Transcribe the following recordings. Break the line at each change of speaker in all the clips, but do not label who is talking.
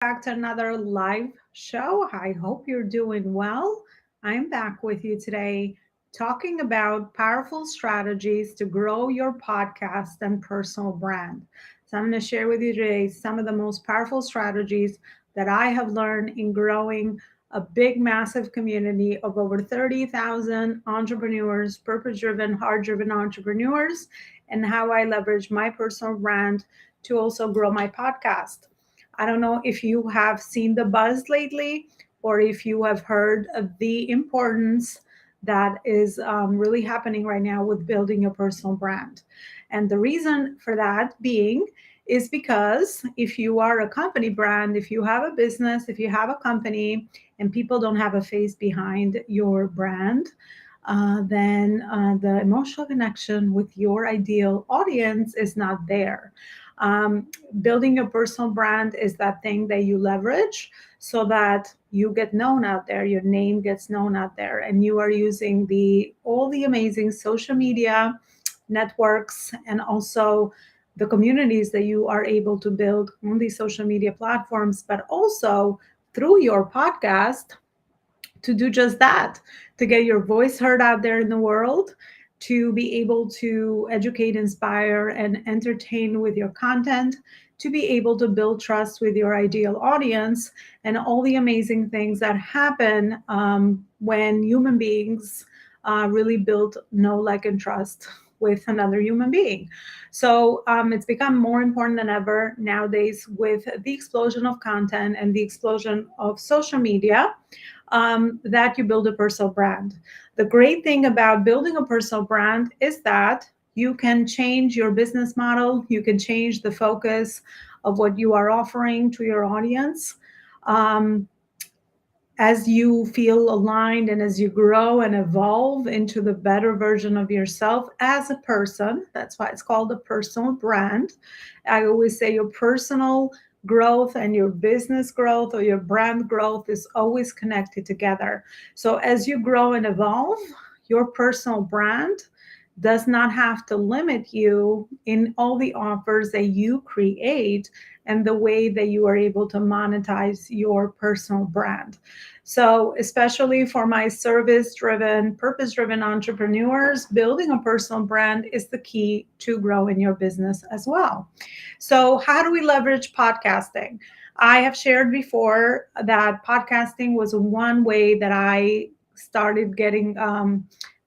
back to another live show. I hope you're doing well. I'm back with you today talking about powerful strategies to grow your podcast and personal brand. So, I'm going to share with you today some of the most powerful strategies that I have learned in growing a big, massive community of over 30,000 entrepreneurs, purpose driven, heart driven entrepreneurs, and how I leverage my personal brand to also grow my podcast. I don't know if you have seen the buzz lately or if you have heard of the importance that is really happening right now with building a personal brand. And the reason for that being is because if you are a company brand, if you have a business, if you have a company, and people don't have a face behind your brand, then the emotional connection with your ideal audience is not there. Um, Building a personal brand is that thing that you leverage so that you get known out there, your name gets known out there, and you are using the all the amazing social media networks and also the communities that you are able to build on these social media platforms, but also through your podcast to do just that, to get your voice heard out there in the world, to be able to educate, inspire, and entertain with your content, to be able to build trust with your ideal audience, and all the amazing things that happen when human beings really build know, like, and trust with another human being. So it's become more important than ever nowadays with the explosion of content and the explosion of social media, that you build a personal brand. The great thing about building a personal brand is that you can change your business model, you can change the focus of what you are offering to your audience. Um, as you feel aligned and as you grow and evolve into the better version of yourself as a person, that's why it's called a personal brand. I always say your personal growth and your business growth or your brand growth is always connected together. So as you grow and evolve, your personal brand does not have to limit you in all the offers that you create and the way that you are able to monetize your personal brand. So, especially for my service driven, purpose driven entrepreneurs, building a personal brand is the key to growing your business as well. So, how do we leverage podcasting? I have shared before that podcasting was one way that I started getting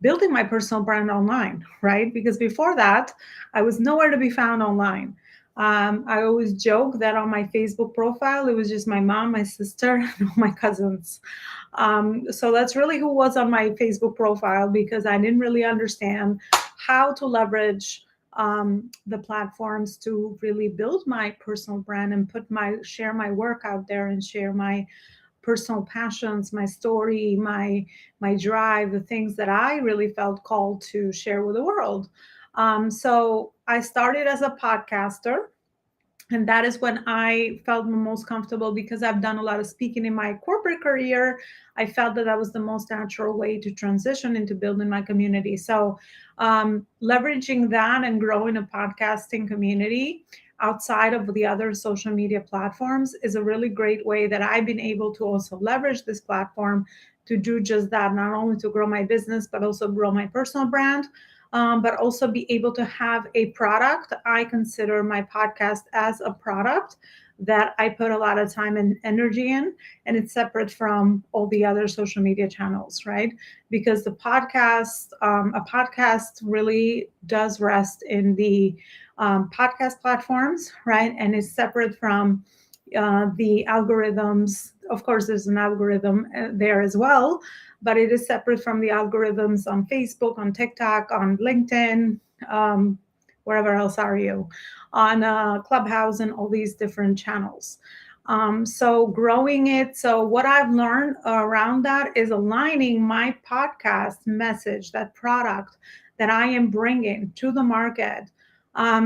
building my personal brand online, right? Because before that, I was nowhere to be found online. I always joke that on my Facebook profile, it was just my mom, my sister, and all my cousins. So that's really who was on my Facebook profile because I didn't really understand how to leverage the platforms to really build my personal brand and share my work out there and share my personal passions, my story, my drive, the things that I really felt called to share with the world. So I started as a podcaster, and that is when I felt the most comfortable because I've done a lot of speaking in my corporate career. I felt that that was the most natural way to transition into building my community. So leveraging that and growing a podcasting community outside of the other social media platforms is a really great way that I've been able to also leverage this platform to do just that, not only to grow my business, but also grow my personal brand, but also be able to have a product. I consider my podcast as a product that I put a lot of time and energy in, and it's separate from all the other social media channels, right? Because a podcast really does rest in the podcast platforms, right? And it's separate from the algorithms. Of course, there's an algorithm there as well, but it is separate from the algorithms on Facebook, on TikTok, on LinkedIn, um, wherever else are you, on Clubhouse, and all these different channels. So growing it. So what I've learned around that is aligning my podcast message, that product that I am bringing to the market,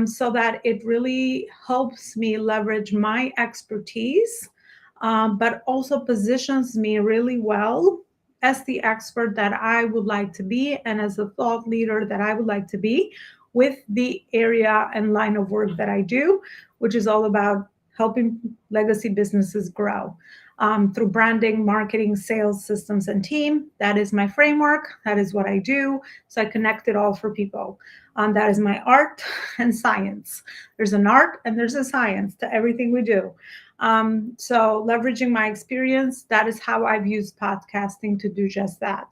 so that it really helps me leverage my expertise, but also positions me really well as the expert that I would like to be and as a thought leader that I would like to be with the area and line of work that I do, which is all about helping legacy businesses grow through branding, marketing, sales, systems, and team. That is my framework. That is what I do. So I connect it all for people. That is my art and science. There's an art and there's a science to everything we do. So leveraging my experience, that is how I've used podcasting to do just that.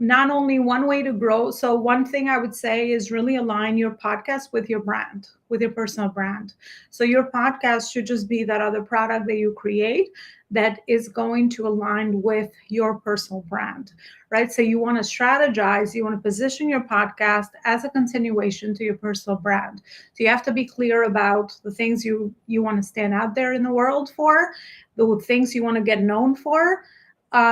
Not only one way to grow. So one thing I would say is really align your podcast with your brand, with your personal brand. So your podcast should just be that other product that you create that is going to align with your personal brand, right? So you want to strategize, you want to position your podcast as a continuation to your personal brand. So you have to be clear about the things you want to stand out there in the world for, the things you want to get known for,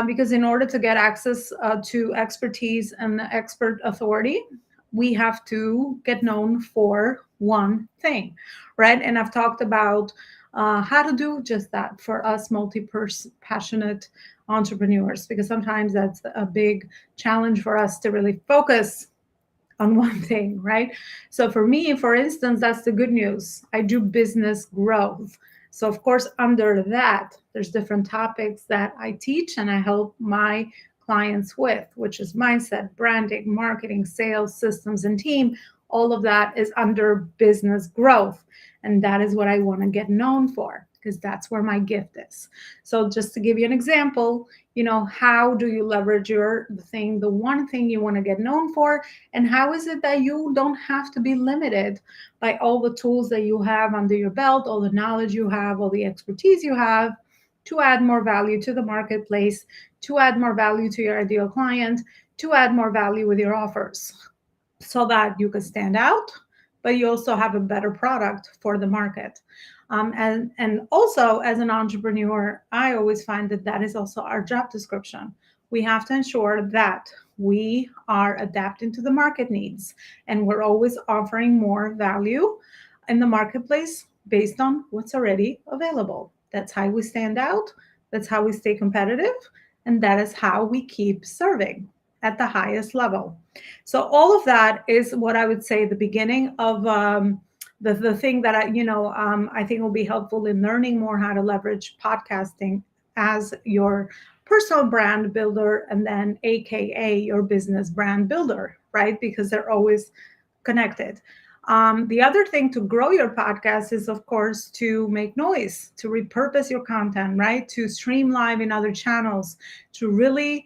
because in order to get access to expertise and expert authority, we have to get known for one thing, right? And I've talked about how to do just that for us passionate entrepreneurs, because sometimes that's a big challenge for us to really focus on one thing, right? So for me, for instance, that's the good news. I do business growth. So of course, under that, there's different topics that I teach and I help my clients with, which is mindset, branding, marketing, sales, systems, and team. All of that is under business growth. And that is what I want to get known for, because that's where my gift is. So just to give you an example, how do you leverage the one thing you want to get known for, and how is it that you don't have to be limited by all the tools that you have under your belt, all the knowledge you have, all the expertise you have, to add more value to the marketplace, to add more value to your ideal client, to add more value with your offers, so that you can stand out, but you also have a better product for the market. And also, as an entrepreneur, I always find that is also our job description. We have to ensure that we are adapting to the market needs, and we're always offering more value in the marketplace based on what's already available. That's how we stand out. That's how we stay competitive. And that is how we keep serving at the highest level. So all of that is what I would say the beginning of the thing that I think will be helpful in learning more how to leverage podcasting as your personal brand builder, and then AKA your business brand builder, right? Because they're always connected. The other thing to grow your podcast is, of course, to make noise, to repurpose your content, right? To stream live in other channels, to really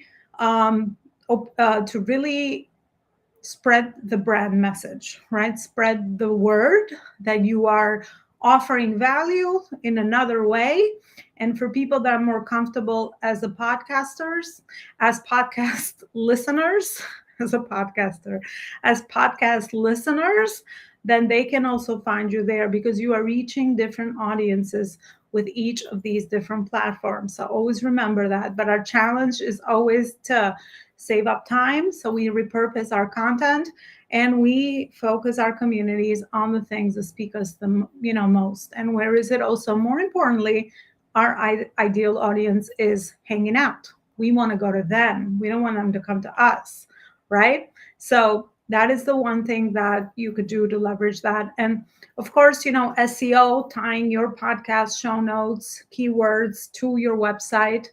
spread the brand message, right? Spread the word that you are offering value in another way. And for people that are more comfortable as the podcasters, as podcast listeners, as a podcaster, as podcast listeners, then they can also find you there, because you are reaching different audiences with each of these different platforms. So always remember that. But our challenge is always to save up time. So we repurpose our content and we focus our communities on the things that speak us the most. And where is it also, more importantly, our ideal audience is hanging out. We want to go to them. We don't want them to come to us, right? So that is the one thing that you could do to leverage that. And of course, SEO, tying your podcast show notes, keywords to your website,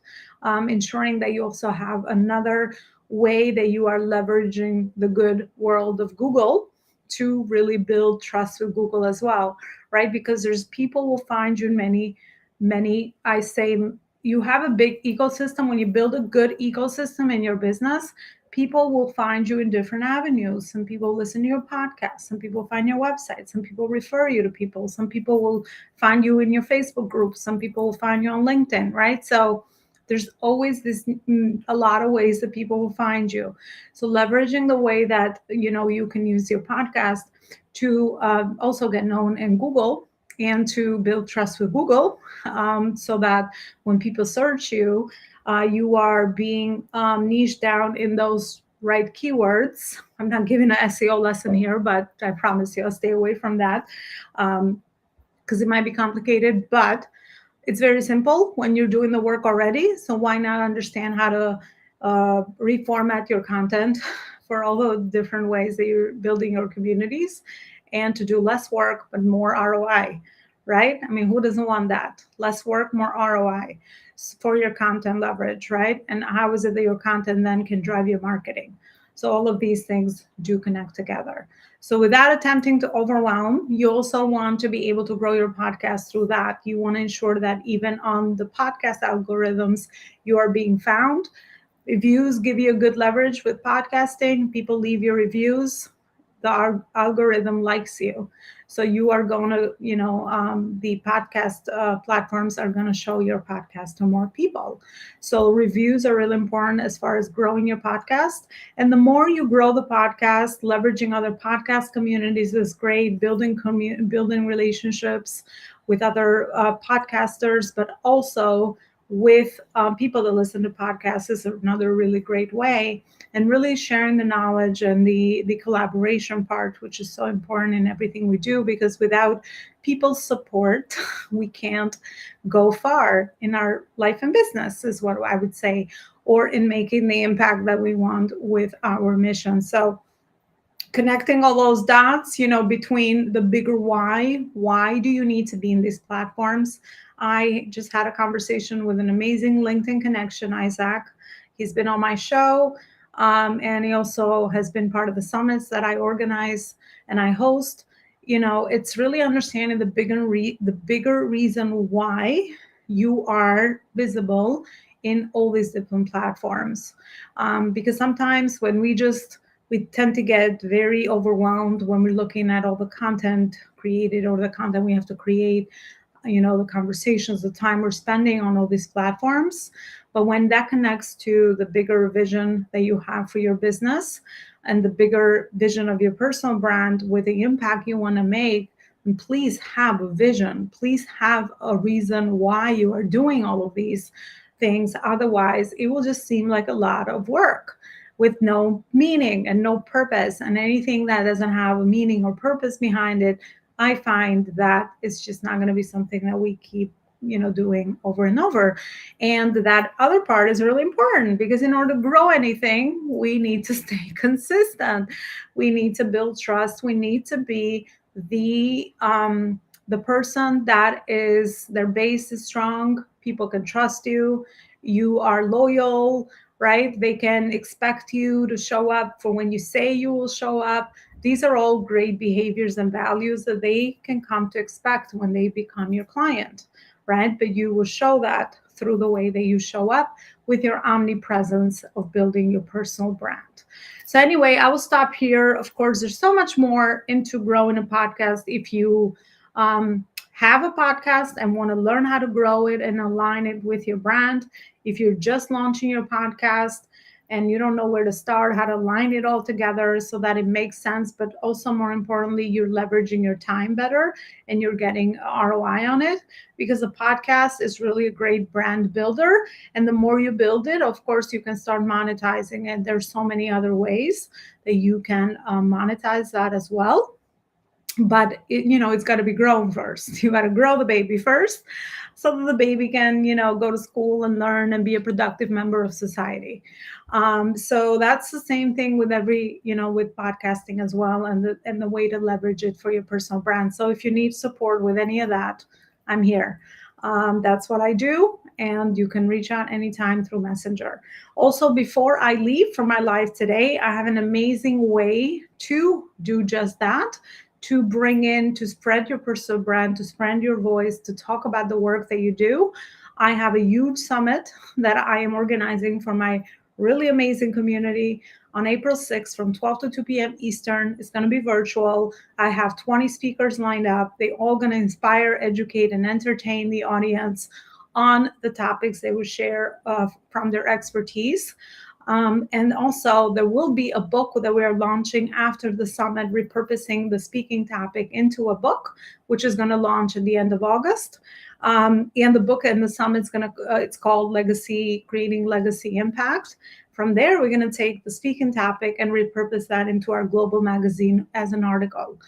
ensuring that you also have another way that you are leveraging the good world of Google to really build trust with Google as well, right? Because there's people will find you in many, I say, you have a big ecosystem. When you build a good ecosystem in your business, people will find you in different avenues. Some people listen to your podcast. Some people find your website. Some people refer you to people. Some people will find you in your Facebook group. Some people will find you on LinkedIn, right? So there's always a lot of ways that people will find you. So leveraging the way that, you can use your podcast to also get known in Google and to build trust with Google, so that when people search you, you are being niched down in those right keywords. I'm not giving an SEO lesson here, but I promise you I'll stay away from that, because it might be complicated, but it's very simple when you're doing the work already. So why not understand how to reformat your content for all the different ways that you're building your communities, and to do less work but more ROI, right? I mean, who doesn't want that? Less work, more ROI for your content leverage, right? And how is it that your content then can drive your marketing? So all of these things do connect together. So without attempting to overwhelm, you also want to be able to grow your podcast through that. You want to ensure that even on the podcast algorithms, you are being found. Reviews give you a good leverage with podcasting. People leave your reviews, the algorithm likes you, so you are going to, the podcast platforms are going to show your podcast to more people. So reviews are really important as far as growing your podcast. And the more you grow the podcast, leveraging other podcast communities is great. Building relationships with other podcasters, but also with people that listen to podcasts is another really great way. And really sharing the knowledge and the collaboration part, which is so important in everything we do, because without people's support, we can't go far in our life and business, is what I would say, or in making the impact that we want with our mission. So connecting all those dots, between the bigger why do you need to be in these platforms? I just had a conversation with an amazing LinkedIn connection, Isaac. He's been on my show, and he also has been part of the summits that I organize and I host. It's really understanding the bigger reason why you are visible in all these different platforms, because sometimes when we tend to get very overwhelmed when we're looking at all the content created or the content we have to create, the conversations, the time we're spending on all these platforms. But when that connects to the bigger vision that you have for your business and the bigger vision of your personal brand with the impact you want to make, and please have a vision. Please have a reason why you are doing all of these things. Otherwise, it will just seem like a lot of work with no meaning and no purpose. And anything that doesn't have a meaning or purpose behind it, I find that it's just not going to be something that we keep doing over and over. And that other part is really important, because in order to grow anything, we need to stay consistent. We need to build trust. We need to be the person that is, their base is strong, people can trust you, you are loyal, right? They can expect you to show up for when you say you will show up. These are all great behaviors and values that they can come to expect when they become your client, right? But you will show that through the way that you show up with your omnipresence of building your personal brand. So anyway, I will stop here. Of course, there's so much more into growing a podcast. If you have a podcast and want to learn how to grow it and align it with your brand, if you're just launching your podcast and you don't know where to start, how to align it all together so that it makes sense, but also more importantly, you're leveraging your time better and you're getting ROI on it, because a podcast is really a great brand builder. And the more you build it, of course, you can start monetizing it. There's so many other ways that you can monetize that as well. But it's got to be grown first. You got to grow the baby first so that the baby can go to school and learn and be a productive member of society. So that's the same thing with with podcasting as well, and the way to leverage it for your personal brand. So if you need support with any of that, I'm here. That's what I do, and you can reach out anytime through Messenger. Also, before I leave for my live today, I have an amazing way to do just that, to bring in, to spread your personal brand, to spread your voice, to talk about the work that you do. I have a huge summit that I am organizing for my really amazing community on April 6th from 12 to 2 p.m. Eastern. It's going to be virtual. I have 20 speakers lined up. They're all going to inspire, educate, and entertain the audience on the topics they will share from their expertise. And also, there will be a book that we are launching after the summit, repurposing the speaking topic into a book, which is going to launch at the end of August. And the book and the summit's it's called Legacy, Creating Legacy Impact. From there, we're going to take the speaking topic and repurpose that into our global magazine as an article.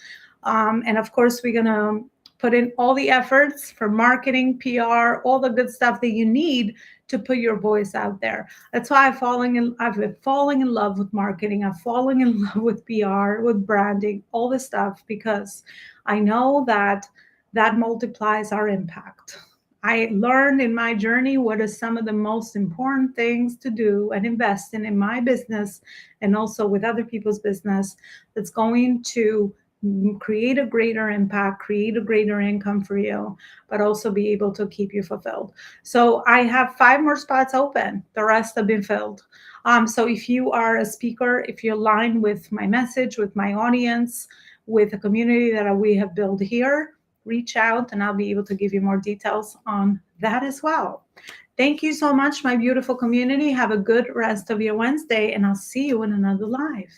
And of course, we're going to put in all the efforts for marketing, PR, all the good stuff that you need to put your voice out there. That's why I've been falling in love with marketing. I've fallen in love with PR, with branding, all this stuff, because I know that that multiplies our impact. I learned in my journey what are some of the most important things to do and invest in my business and also with other people's business that's going to create a greater impact, create a greater income for you, but also be able to keep you fulfilled. So I have 5 more spots open. The rest have been filled. So if you are a speaker, if you align with my message, with my audience, with the community that we have built here, reach out and I'll be able to give you more details on that as well. Thank you so much, my beautiful community. Have a good rest of your Wednesday, and I'll see you in another live.